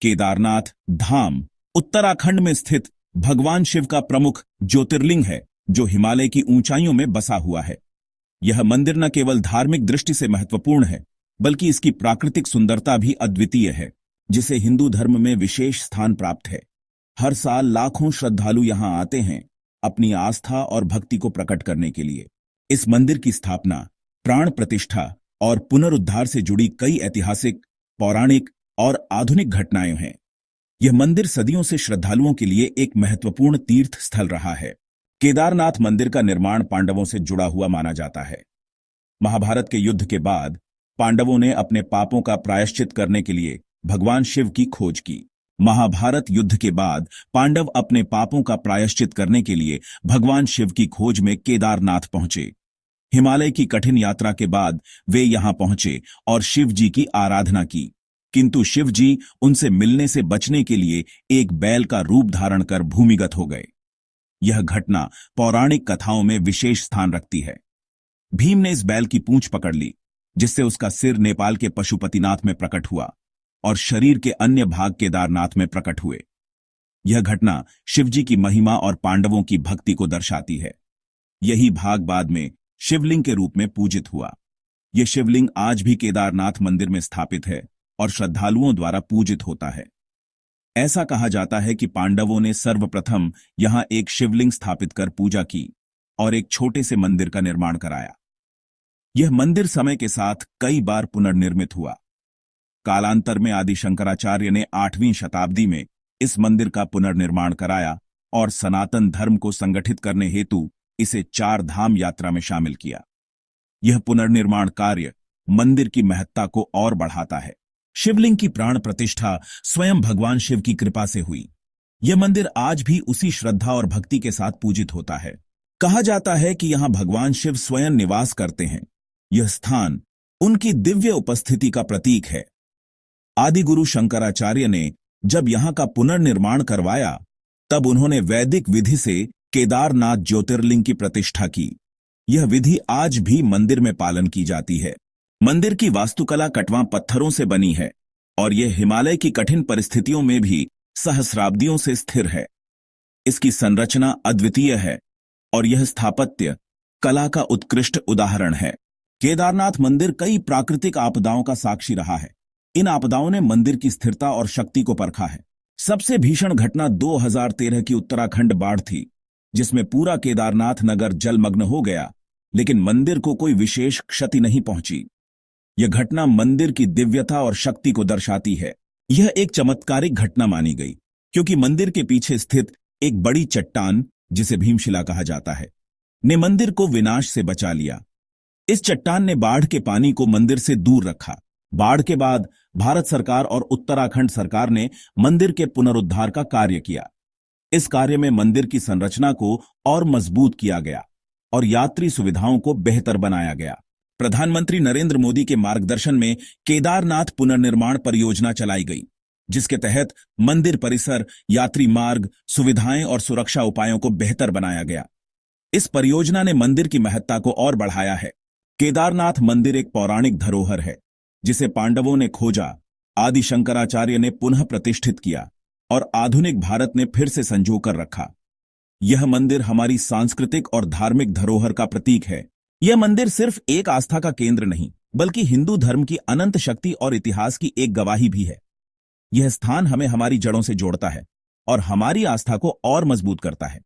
केदारनाथ धाम उत्तराखंड में स्थित भगवान शिव का प्रमुख ज्योतिर्लिंग है, जो हिमालय की ऊंचाइयों में बसा हुआ है। यह मंदिर न केवल धार्मिक दृष्टि से महत्वपूर्ण है, बल्कि इसकी प्राकृतिक सुंदरता भी अद्वितीय है, जिसे हिंदू धर्म में विशेष स्थान प्राप्त है। हर साल लाखों श्रद्धालु यहां आते हैं, अपनी आस्था और भक्ति को प्रकट करने के लिए। इस मंदिर की स्थापना, प्राण प्रतिष्ठा और पुनरुद्धार से जुड़ी कई ऐतिहासिक, पौराणिक और आधुनिक घटनाएं हैं। यह मंदिर सदियों से श्रद्धालुओं के लिए एक महत्वपूर्ण तीर्थ स्थल रहा है। केदारनाथ मंदिर का निर्माण पांडवों से जुड़ा हुआ माना जाता है। महाभारत के युद्ध के बाद पांडवों ने अपने पापों का प्रायश्चित करने के लिए भगवान शिव की खोज की। महाभारत युद्ध के बाद पांडव अपने पापों का प्रायश्चित करने के लिए भगवान शिव की खोज में केदारनाथ पहुंचे। हिमालय की कठिन यात्रा के बाद वे यहां पहुंचे और शिव जी की आराधना की, किंतु शिव जी उनसे मिलने से बचने के लिए एक बैल का रूप धारण कर भूमिगत हो गए। यह घटना पौराणिक कथाओं में विशेष स्थान रखती है। भीम ने इस बैल की पूंछ पकड़ ली, जिससे उसका सिर नेपाल के पशुपतिनाथ में प्रकट हुआ और शरीर के अन्य भाग केदारनाथ में प्रकट हुए। यह घटना शिवजी की महिमा और पांडवों की भक्ति को दर्शाती है। यही भाग बाद में शिवलिंग के रूप में पूजित हुआ। यह शिवलिंग आज भी केदारनाथ मंदिर में स्थापित है और श्रद्धालुओं द्वारा पूजित होता है। ऐसा कहा जाता है कि पांडवों ने सर्वप्रथम यहां एक शिवलिंग स्थापित कर पूजा की और एक छोटे से मंदिर का निर्माण कराया। यह मंदिर समय के साथ कई बार पुनर्निर्मित हुआ। कालांतर में आदि शंकराचार्य ने 8वीं शताब्दी में इस मंदिर का पुनर्निर्माण कराया और सनातन धर्म को संगठित करने हेतु इसे 4 धाम यात्रा में शामिल किया। यह पुनर्निर्माण कार्य मंदिर की महत्ता को और बढ़ाता है। शिवलिंग की प्राण प्रतिष्ठा स्वयं भगवान शिव की कृपा से हुई। यह मंदिर आज भी उसी श्रद्धा और भक्ति के साथ पूजित होता है। कहा जाता है कि यहां भगवान शिव स्वयं निवास करते हैं। यह स्थान उनकी दिव्य उपस्थिति का प्रतीक है। आदि गुरु शंकराचार्य ने जब यहां का पुनर्निर्माण करवाया, तब उन्होंने वैदिक विधि से केदारनाथ ज्योतिर्लिंग की प्रतिष्ठा की। यह विधि आज भी मंदिर में पालन की जाती है। मंदिर की वास्तुकला कटवा पत्थरों से बनी है और यह हिमालय की कठिन परिस्थितियों में भी सहस्राब्दियों से स्थिर है। इसकी संरचना अद्वितीय है और यह स्थापत्य कला का उत्कृष्ट उदाहरण है। केदारनाथ मंदिर कई प्राकृतिक आपदाओं का साक्षी रहा है। इन आपदाओं ने मंदिर की स्थिरता और शक्ति को परखा है। सबसे भीषण घटना 2013 की उत्तराखंड बाढ़ थी, जिसमें पूरा केदारनाथ नगर जलमग्न हो गया, लेकिन मंदिर को कोई विशेष क्षति नहीं पहुंची। यह घटना मंदिर की दिव्यता और शक्ति को दर्शाती है। यह एक चमत्कारिक घटना मानी गई, क्योंकि मंदिर के पीछे स्थित एक बड़ी चट्टान, जिसे भीमशिला कहा जाता है, ने मंदिर को विनाश से बचा लिया। इस चट्टान ने बाढ़ के पानी को मंदिर से दूर रखा। बाढ़ के बाद भारत सरकार और उत्तराखंड सरकार ने मंदिर के पुनरुद्धार का कार्य किया। इस कार्य में मंदिर की संरचना को और मजबूत किया गया और यात्री सुविधाओं को बेहतर बनाया गया। प्रधानमंत्री नरेंद्र मोदी के मार्गदर्शन में केदारनाथ पुनर्निर्माण परियोजना चलाई गई, जिसके तहत मंदिर परिसर, यात्री मार्ग, सुविधाएं और सुरक्षा उपायों को बेहतर बनाया गया। इस परियोजना ने मंदिर की महत्ता को और बढ़ाया है। केदारनाथ मंदिर एक पौराणिक धरोहर है, जिसे पांडवों ने खोजा, आदि शंकराचार्य ने पुनः प्रतिष्ठित किया और आधुनिक भारत ने फिर से संजोकर रखा। यह मंदिर हमारी सांस्कृतिक और धार्मिक धरोहर का प्रतीक है। यह मंदिर सिर्फ एक आस्था का केंद्र नहीं, बल्कि हिंदू धर्म की अनंत शक्ति और इतिहास की एक गवाही भी है। यह स्थान हमें हमारी जड़ों से जोड़ता है और हमारी आस्था को और मजबूत करता है।